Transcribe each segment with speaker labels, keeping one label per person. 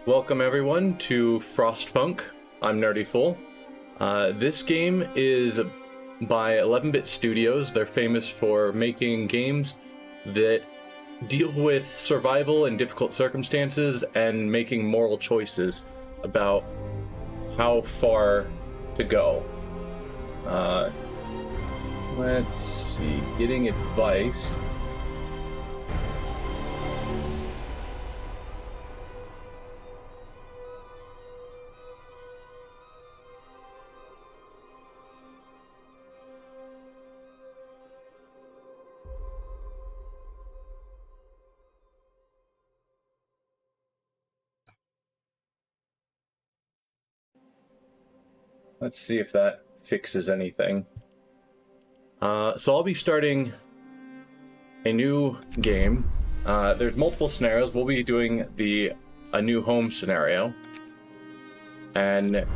Speaker 1: Welcome everyone to Frostpunk. I'm Nerdy Fool. This game is by 11-Bit Studios. They're famous for making games that deal with survival in difficult circumstances and making moral choices about how far to go. Let's see, getting advice. Let's see if that fixes anything. So I'll be starting a new game. There's multiple scenarios. We'll be doing the A New Home scenario. And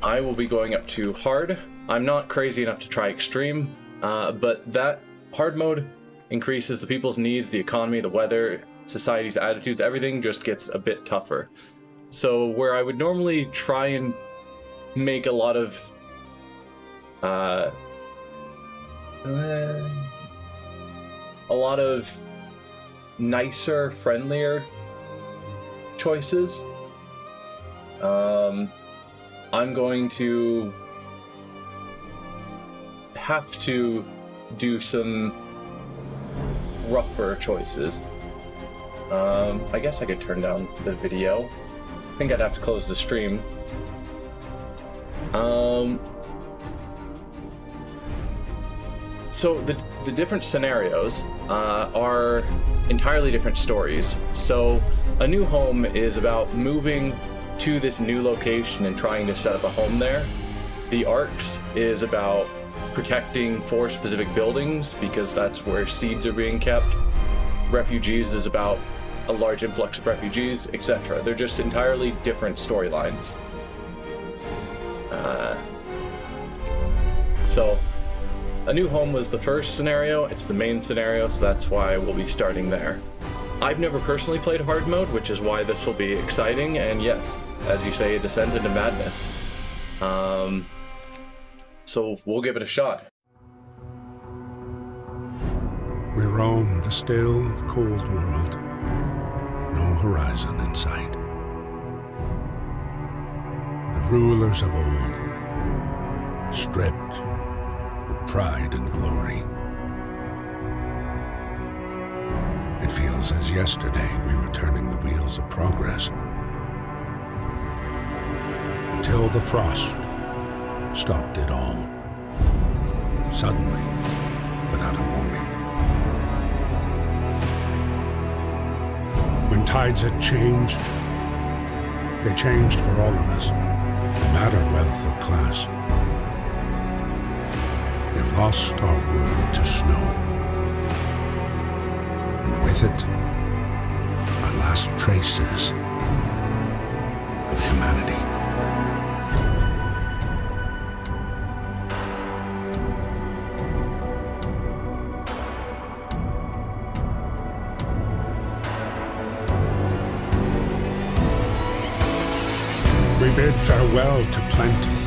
Speaker 1: I will be going up to hard. I'm not crazy enough to try extreme, but that hard mode increases the people's needs, the economy, the weather, society's attitudes, everything just gets a bit tougher. So where I would normally try and make a lot of nicer, friendlier choices, I'm going to have to do some rougher choices. I guess I could turn down the video. I think I'd have to close the stream. So the different scenarios are entirely different stories. So A New Home is about moving to this new location and trying to set up a home there. The Arcs is about protecting 4 specific buildings because that's where seeds are being kept. Refugees is about a large influx of refugees, etc. They're just entirely different storylines. So A New Home was the first scenario. It's the main scenario, so that's why we'll be starting there. I've never personally played hard mode, which is why this will be exciting, and yes, as you say, a descent into madness. So we'll give it a shot.
Speaker 2: We roam the still, cold world. No horizon in sight. The rulers of old, stripped of pride and glory. It feels as yesterday we were turning the wheels of progress. Until the frost stopped it all. Suddenly, without a warning. When tides had changed, they changed for all of us, no matter wealth or class. We've lost our world to snow, and with it, our last traces of humanity. We bid farewell to plenty,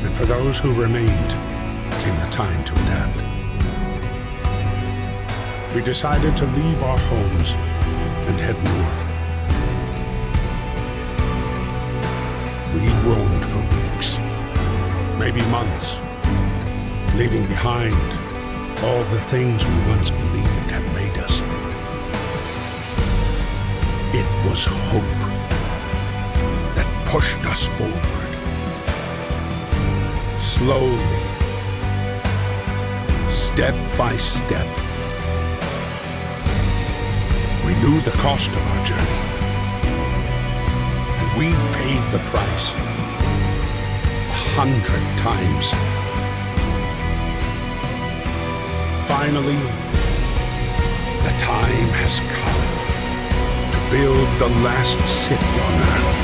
Speaker 2: and for those who remained came the time to adapt. We decided to leave our homes and head north. We roamed for weeks, maybe months, leaving behind all the things we once believed had made us. It was hope that pushed us forward. Slowly, step by step. We knew the cost of our journey, and we paid the price 100 times. Finally, the time has come to build the last city on Earth.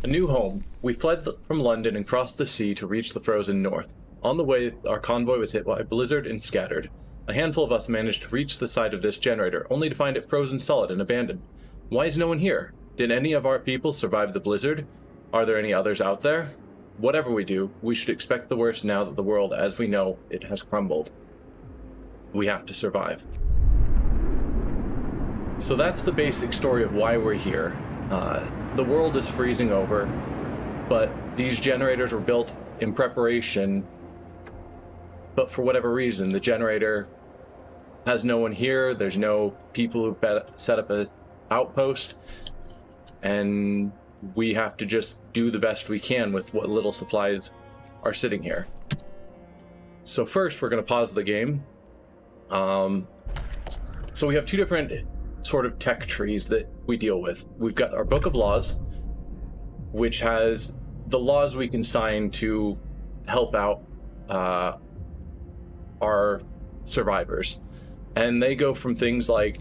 Speaker 1: A New Home. We fled from London and crossed the sea to reach the frozen north. On the way, our convoy was hit by a blizzard and scattered. A handful of us managed to reach the side of this generator, only to find it frozen solid and abandoned. Why is no one here? Did any of our people survive the blizzard? Are there any others out there? Whatever we do, we should expect the worst now that the world as we know it has crumbled. We have to survive. So that's the basic story of why we're here. The world is freezing over, but these generators were built in preparation, but for whatever reason, the generator has no one here. There's no people who've set up an outpost, and we have to just do the best we can with what little supplies are sitting here. So first, we're going to pause the game. So we have two different sort of tech trees that we deal with. We've got our Book of Laws, which has the laws we can sign to help out our survivors. And they go from things like,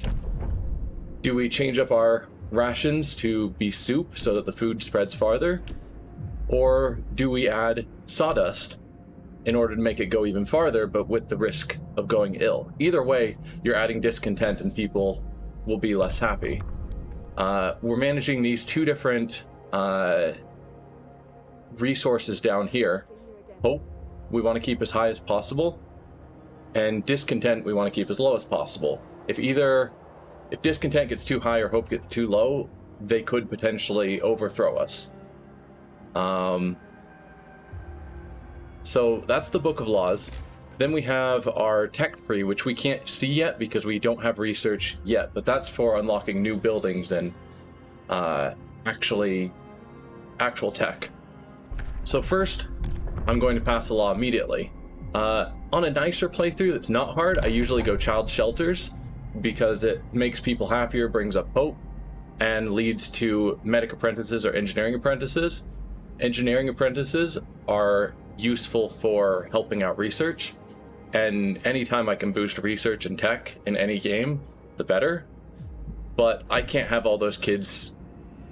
Speaker 1: do we change up our rations to be soup so that the food spreads farther? Or do we add sawdust in order to make it go even farther, but with the risk of going ill? Either way, you're adding discontent and people will be less happy. We're managing these two different resources down here. Hope we want to keep as high as possible, and discontent we want to keep as low as possible. If discontent gets too high or hope gets too low, they could potentially overthrow us. So that's the Book of Laws. Then we have our tech tree, which we can't see yet because we don't have research yet, but that's for unlocking new buildings and actual tech. So first, I'm going to pass a law immediately. On a nicer playthrough that's not hard, I usually go child shelters because it makes people happier, brings up hope, and leads to medic apprentices or engineering apprentices. Engineering apprentices are useful for helping out research, and anytime I can boost research and tech in any game, the better. But I can't have all those kids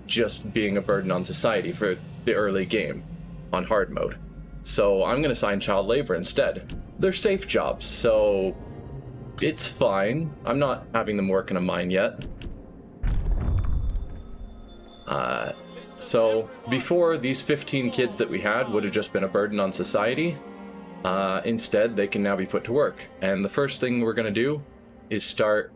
Speaker 1: just being a burden on society for the early game on hard mode. So I'm going to assign child labor instead. They're safe jobs, so it's fine. I'm not having them work in a mine yet. So before, these 15 kids that we had would have just been a burden on society. Instead, they can now be put to work. And the first thing we're going to do is start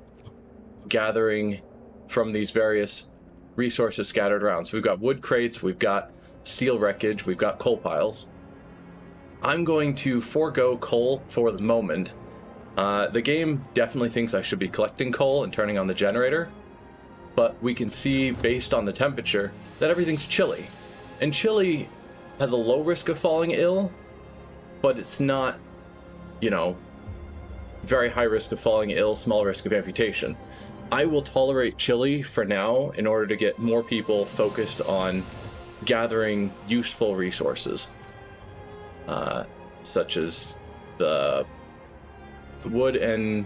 Speaker 1: gathering from these various resources scattered around. So we've got wood crates, we've got steel wreckage, we've got coal piles. I'm going to forego coal for the moment. The game definitely thinks I should be collecting coal and turning on the generator, but we can see based on the temperature that everything's chilly. And chilly has a low risk of falling ill, but it's not, very high risk of falling ill, small risk of amputation. I will tolerate chilly for now in order to get more people focused on gathering useful resources, such as the wood and,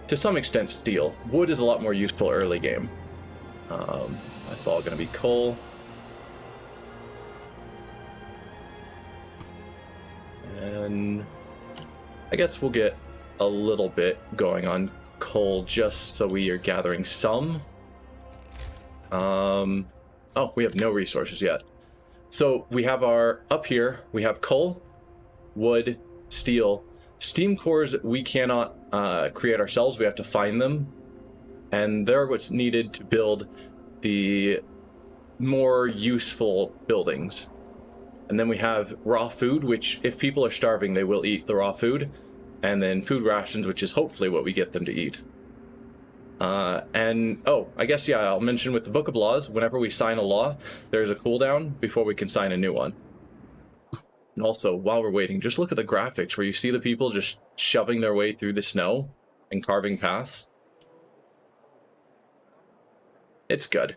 Speaker 1: to some extent, steel. Wood is a lot more useful early game. That's all going to be coal. And I guess we'll get a little bit going on coal just so we are gathering some. Oh, we have no resources yet. So we have up here, we have coal, wood, steel. Steam cores we cannot create ourselves, we have to find them. And they're what's needed to build the more useful buildings. And then we have raw food, which if people are starving, they will eat the raw food. And then food rations, which is hopefully what we get them to eat. I guess, I'll mention with the Book of Laws, whenever we sign a law, there's a cooldown before we can sign a new one. And also, while we're waiting, just look at the graphics where you see the people just shoving their way through the snow and carving paths. It's good.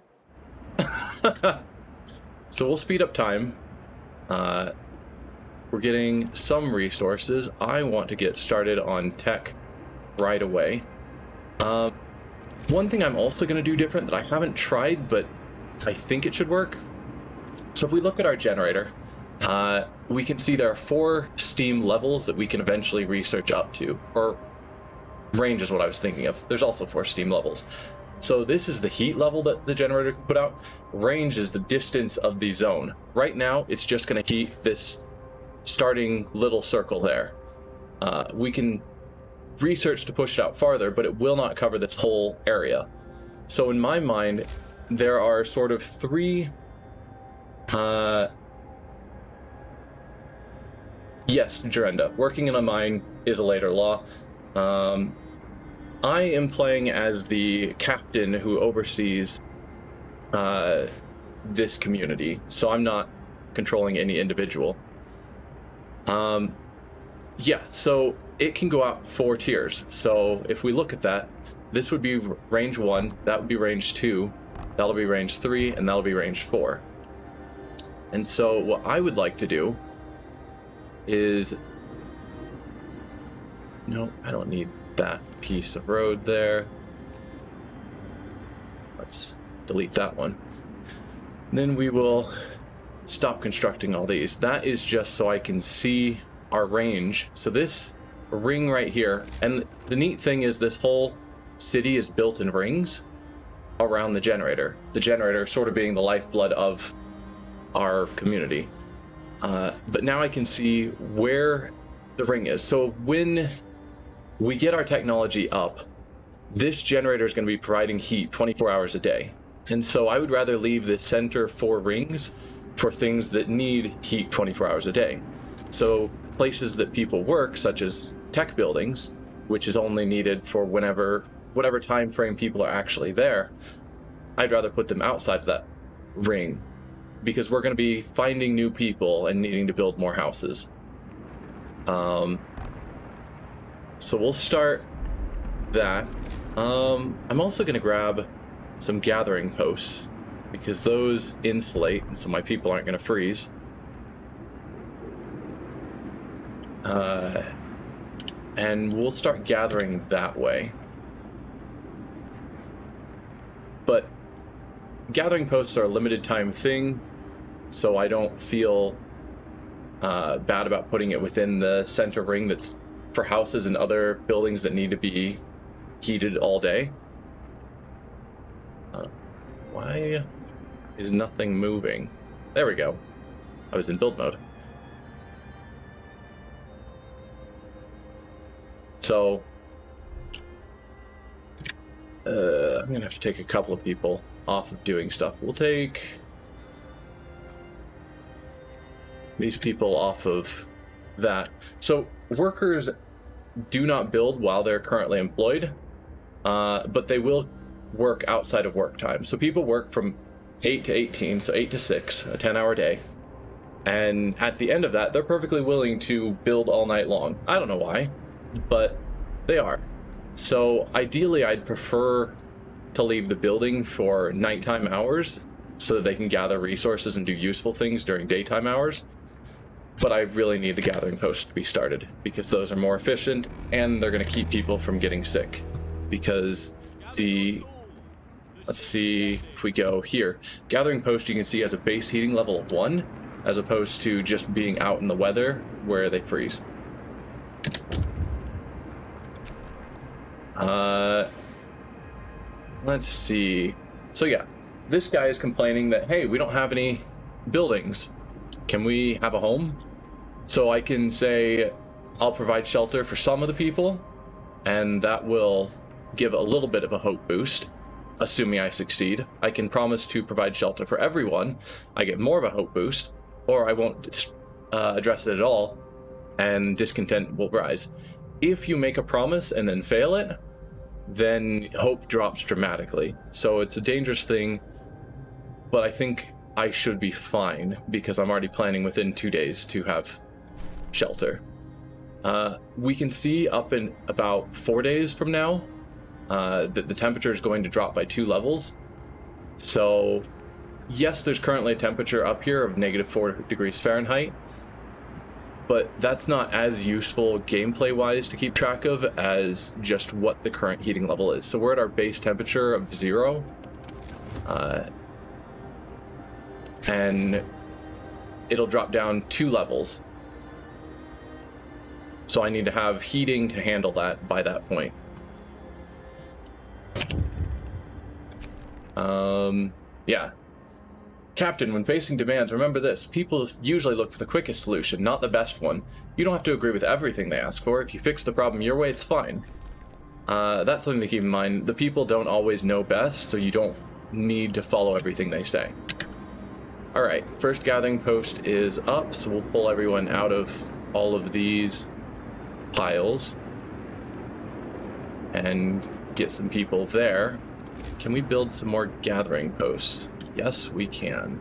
Speaker 1: So we'll speed up time. We're getting some resources. I want to get started on tech right away. One thing I'm also going to do different that I haven't tried, but I think it should work. So if we look at our generator, we can see there are 4 steam levels that we can eventually research up to, or range is what I was thinking of. There's also 4 steam levels. So this is the heat level that the generator can put out. Range is the distance of the zone. Right now, it's just going to heat this starting little circle there. We can research to push it out farther, but it will not cover this whole area. So in my mind, there are sort of 3... yes, Jurenda. Working in a mine is a later law. I am playing as the captain who oversees this community, so I'm not controlling any individual. Yeah, so it can go out 4 tiers. So if we look at that, this would be range 1, that would be range 2, that'll be range 3, and that'll be range 4. And so what I would like to do is... No, I don't need that piece of road there. Let's delete that one. Then we will stop constructing all these. That is just so I can see our range. So this ring right here, and the neat thing is this whole city is built in rings around the generator. The generator sort of being the lifeblood of our community. But now I can see where the ring is. So when we get our technology up, this generator is going to be providing heat 24 hours a day. And so I would rather leave the center 4 rings for things that need heat 24 hours a day. So places that people work, such as tech buildings, which is only needed for whatever time frame people are actually there, I'd rather put them outside of that ring, because we're going to be finding new people and needing to build more houses. So we'll start that. I'm also going to grab some gathering posts, because those insulate, and so my people aren't going to freeze. And we'll start gathering that way. But gathering posts are a limited time thing, so I don't feel bad about putting it within the center ring that's for houses and other buildings that need to be heated all day. Why is nothing moving? There we go. I was in build mode. So I'm gonna have to take a couple of people off of doing stuff. We'll take these people off of that. So workers do not build while they're currently employed, but they will work outside of work time. So people work from 8 to 18, so 8 to 6, a 10-hour day. And at the end of that, they're perfectly willing to build all night long. I don't know why, but they are. So ideally, I'd prefer to leave the building for nighttime hours so that they can gather resources and do useful things during daytime hours. But I really need the gathering posts to be started, because those are more efficient and they're going to keep people from getting sick. Because let's see if we go here. Gathering post you can see has a base heating level of 1, as opposed to just being out in the weather where they freeze. Let's see. So yeah, this guy is complaining that, hey, we don't have any buildings. Can we have a home? So I can say I'll provide shelter for some of the people, and that will give a little bit of a hope boost, assuming I succeed. I can promise to provide shelter for everyone. I get more of a hope boost, or I won't address it at all, and discontent will rise. If you make a promise and then fail it, then hope drops dramatically. So it's a dangerous thing, but I think I should be fine, because I'm already planning within 2 days to have shelter. We can see up in about 4 days from now that the temperature is going to drop by 2 levels. So yes, there's currently a temperature up here of -4 degrees Fahrenheit, but that's not as useful gameplay wise to keep track of as just what the current heating level is. So we're at our base temperature of 0. And it'll drop down 2 levels. So I need to have heating to handle that by that point. Yeah. Captain, when facing demands, remember this. People usually look for the quickest solution, not the best one. You don't have to agree with everything they ask for. If you fix the problem your way, it's fine. That's something to keep in mind. The people don't always know best, so you don't need to follow everything they say. Alright, first gathering post is up, so we'll pull everyone out of all of these piles and get some people there. Can we build some more gathering posts? Yes, we can.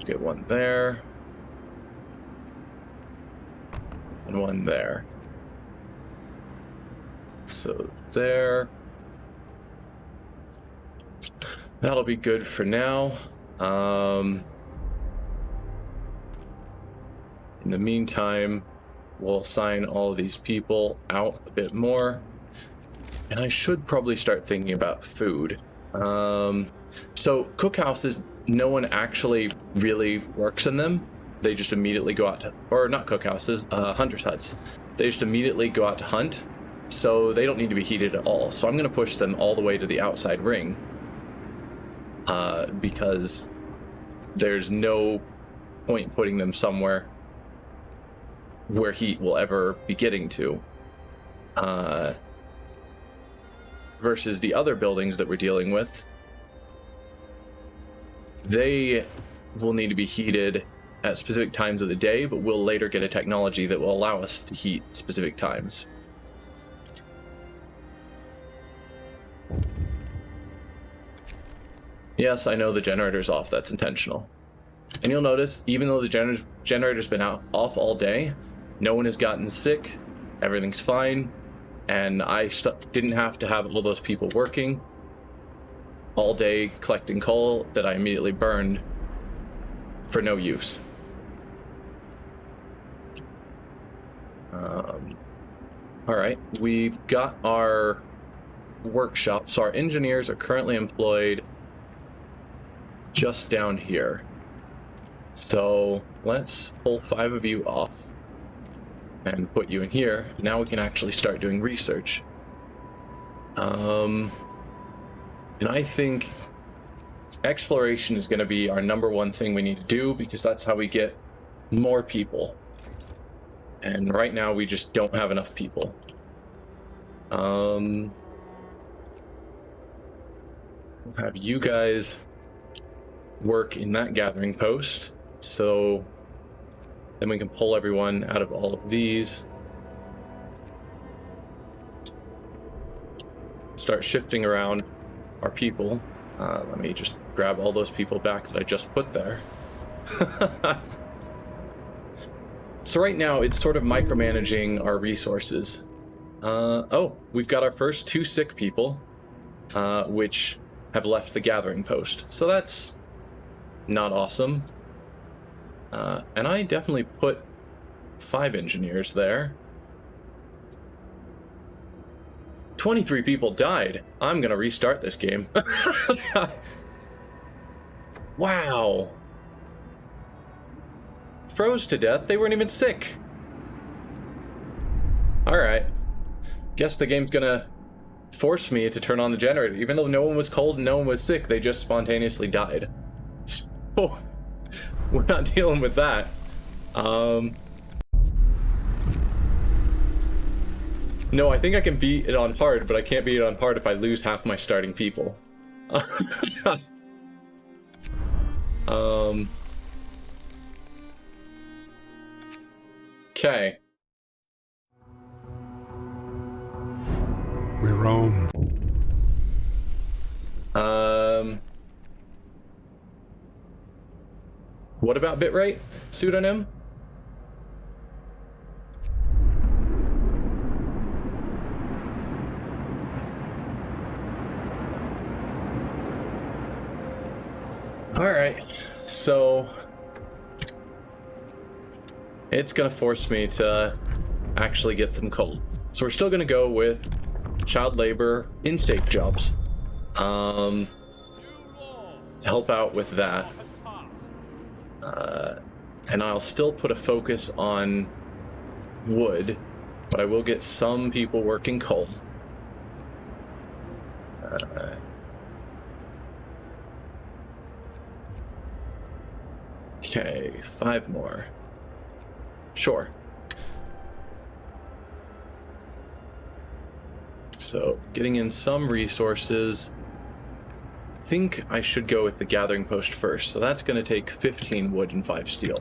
Speaker 1: Get one there. And one there. So there. That'll be good for now. In the meantime, we'll assign all of these people out a bit more. And I should probably start thinking about food. So cookhouses, no one actually really works in them. They just immediately go out to, or not cookhouses, hunters' huts. They just immediately go out to hunt. So they don't need to be heated at all. So I'm going to push them all the way to the outside ring. Because there's no point putting them somewhere where heat will ever be getting to. Versus the other buildings that we're dealing with, they will need to be heated at specific times of the day, but we'll later get a technology that will allow us to heat specific times. Yes, I know the generator's off. That's intentional. And you'll notice, even though the generator's been off all day, no one has gotten sick, everything's fine, and I didn't have to have all those people working all day collecting coal that I immediately burned for no use. Alright, we've got our workshop, so our engineers are currently employed just down here. So let's pull 5 of you off and put you in here. Now we can actually start doing research. And I think exploration is going to be our #1 thing we need to do, because that's how we get more people. And right now we just don't have enough people. We'll have you guys work in that gathering post, so then we can pull everyone out of all of these. Start shifting around our people. Let me just grab all those people back that I just put there. So right now it's sort of micromanaging our resources. Oh, we've got our first 2 sick people, which have left the gathering post. So that's not awesome. And I definitely put 5 engineers there. 23 people died. I'm gonna restart this game. Wow. Froze to death. They weren't even sick. Alright. Guess the game's gonna force me to turn on the generator. Even though no one was cold and no one was sick, they just spontaneously died. So, we're not dealing with that. No, I think I can beat it on hard, but I can't beat it on hard if I lose half my starting people. Okay.
Speaker 2: We roam.
Speaker 1: What about bitrate? Pseudonym? Alright, so it's gonna force me to actually get some coal. So we're still gonna go with child labor in safe jobs. To help out with that. And I'll still put a focus on wood, but I will get some people working coal. Okay, 5 more. Sure. So, getting in some resources. I think I should go with the gathering post first. So that's going to take 15 wood and 5 steel.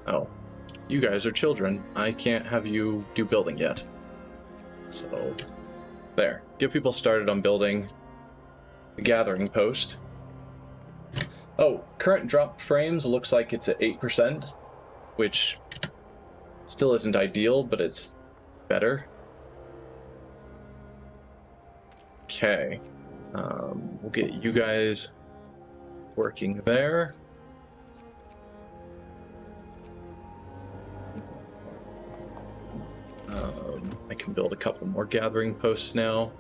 Speaker 1: Oh, you guys are children. I can't have you do building yet. So, there. Get people started on building the gathering post. Oh, current drop frames looks like it's at 8%, which still isn't ideal, but it's better. Okay. We'll get you guys working there. I can build a couple more gathering posts now.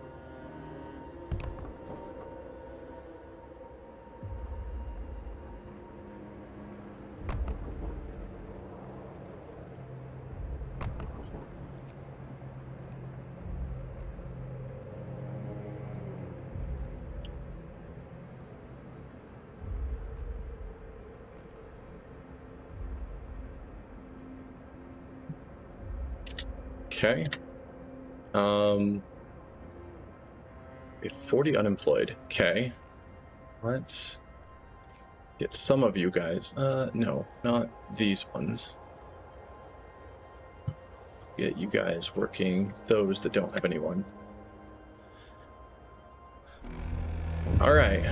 Speaker 1: Okay. We have 40 unemployed. Okay. Let's get some of you guys. No, not these ones. Get you guys working those that don't have anyone. All right.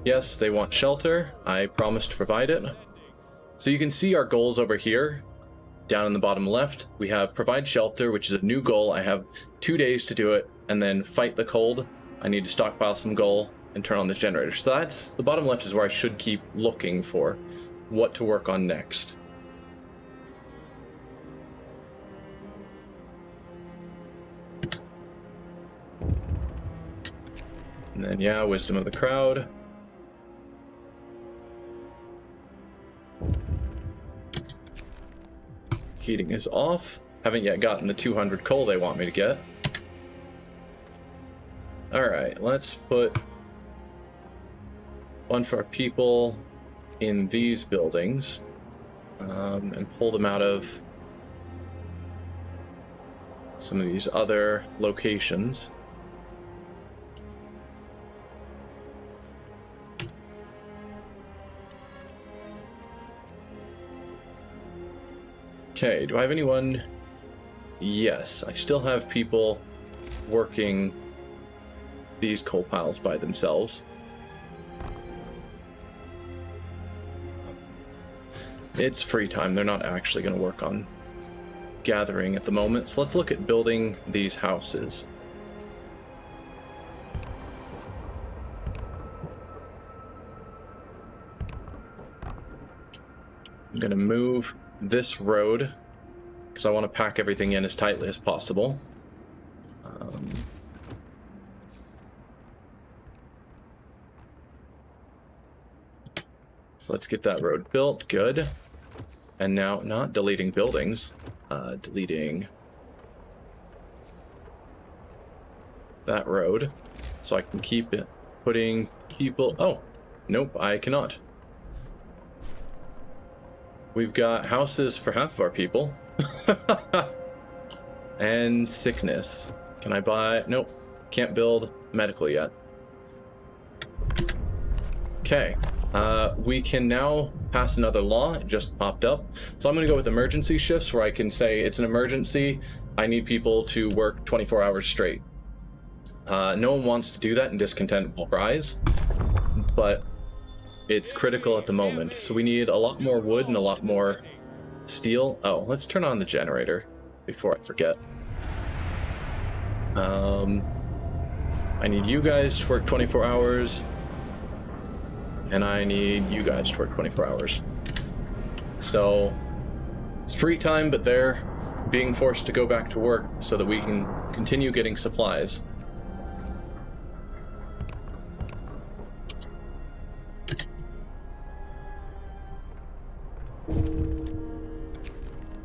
Speaker 1: Yes, they want shelter. I promised to provide it. So you can see our goals over here. Down in the bottom left, we have provide shelter, which is a new goal. I have 2 days to do it, and then fight the cold. I need to stockpile some coal and turn on this generator. So that's the bottom left is where I should keep looking for what to work on next. And then, yeah, wisdom of the crowd. Heating is off. Haven't yet gotten the 200 coal they want me to get. Alright, let's put one for our people in these buildings and pull them out of some of these other locations. Okay, do I have anyone? Yes, I still have people working these coal piles by themselves. It's free time. They're not actually going to work on gathering at the moment. So let's look at building these houses. I'm going to move this road because I want to pack everything in as tightly as possible. So let's get that road built. Good. And now, not deleting buildings, deleting that road so I can keep it putting people. Oh, nope, I cannot. We've got houses for half of our people. And sickness. Can I buy? Nope. Can't build medical yet. Okay. We can now pass another law. It just popped up. So I'm going to go with emergency shifts where I can say it's an emergency. I need people to work 24 hours straight. No one wants to do that and discontent will rise. But it's critical at the moment. So we need a lot more wood and a lot more steel. Oh, let's turn on the generator before I forget. I need you guys to work 24 hours. And I need you guys to work 24 hours. So it's free time, but they're being forced to go back to work so that we can continue getting supplies.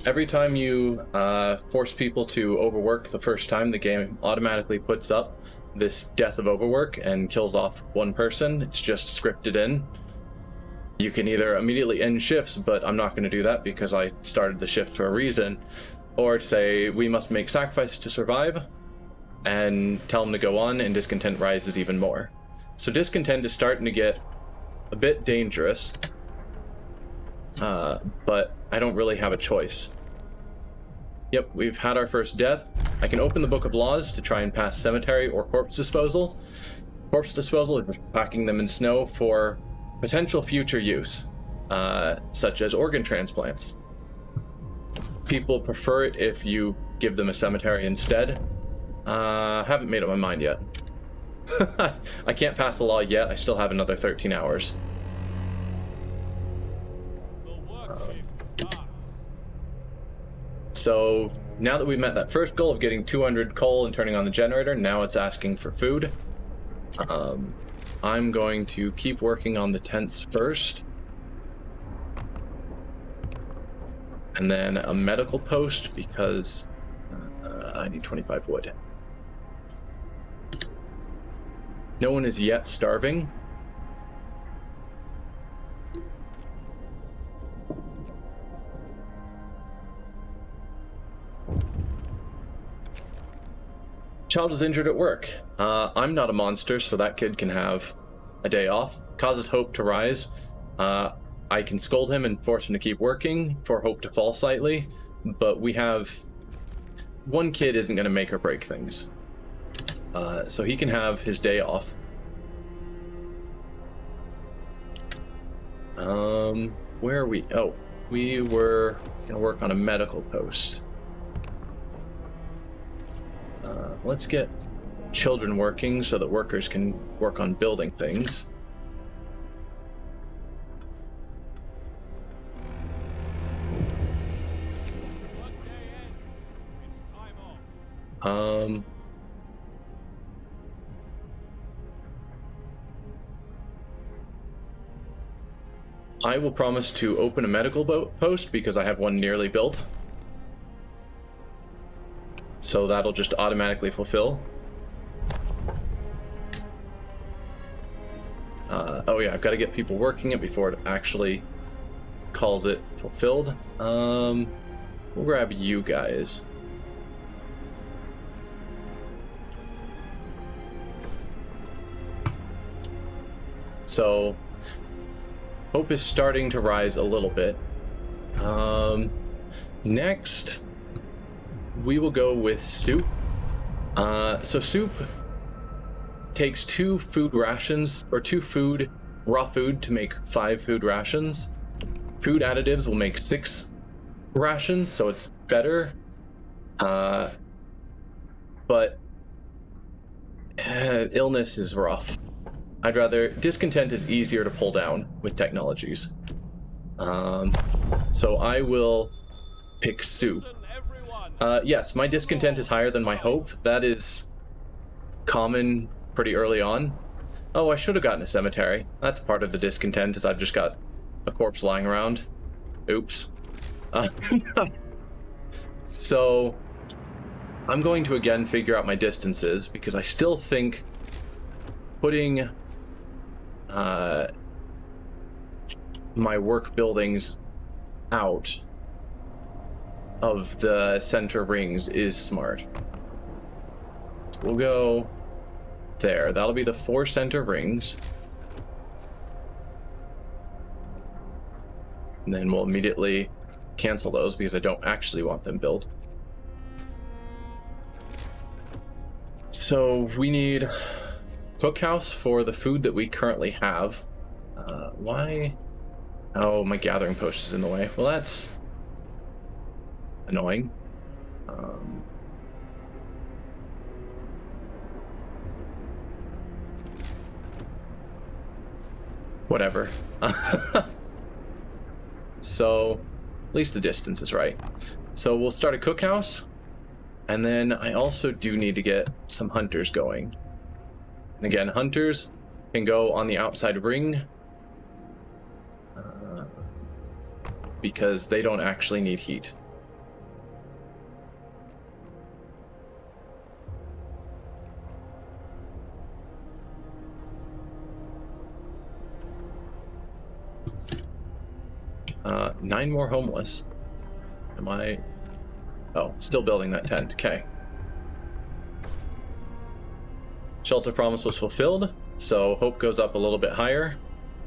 Speaker 1: Every time you force people to overwork the first time, the game automatically puts up this death of overwork and kills off one person. It's just scripted in. You can either immediately end shifts, but I'm not going to do that because I started the shift for a reason, or say we must make sacrifices to survive and tell them to go on, and discontent rises even more. So discontent is starting to get a bit dangerous, but I don't really have a choice. Yep, we've had our first death. I can open the Book of Laws to try and pass cemetery or corpse disposal. Corpse disposal is just packing them in snow for potential future use, such as organ transplants. People prefer it if you give them a cemetery instead. Haven't made up my mind yet. I can't pass the law yet. I still have another 13 hours. So now that we've met that first goal of getting 200 coal and turning on the generator, now it's asking for food. I'm going to keep working on the tents first. And then a medical post because I need 25 wood. No one is yet starving. Child is injured at work. I'm not a monster, so that kid can have a day off. Causes hope to rise. I can scold him and force him to keep working for hope to fall slightly, but we have... one kid isn't going to make or break things. So he can have his day off. Where are we? Oh, we were going to work on a medical post. Let's get children working so that workers can work on building things. I will promise to open a medical post because I have one nearly built. So that'll just automatically fulfill. Oh yeah, I've got to get people working it before it actually calls it fulfilled. We'll grab you guys. So hope is starting to rise a little bit. Next, we will go with soup. So soup takes 2 food rations, or 2 raw food to make 5 food rations. Food additives will make 6 rations, so it's better. But illness is rough. I'd rather... discontent is easier to pull down with technologies. So I will pick soup. Yes, my discontent is higher than my hope. That is common pretty early on. Oh, I should have gotten a cemetery. That's part of the discontent, is I've just got a corpse lying around. Oops. So I'm going to again figure out my distances because I still think putting my work buildings out of the center rings is smart. We'll go there. That'll be the 4 center rings. And then we'll immediately cancel those because I don't actually want them built. So we need cookhouse for the food that we currently have. Why? Oh, my gathering post is in the way. Well, that's annoying. Whatever. So, at least the distance is right. So we'll start a cookhouse, and then I also do need to get some hunters going. And again, hunters can go on the outside ring because they don't actually need heat. Nine more homeless. Am I... Oh, still building that tent. Okay. Shelter promise was fulfilled, so hope goes up a little bit higher.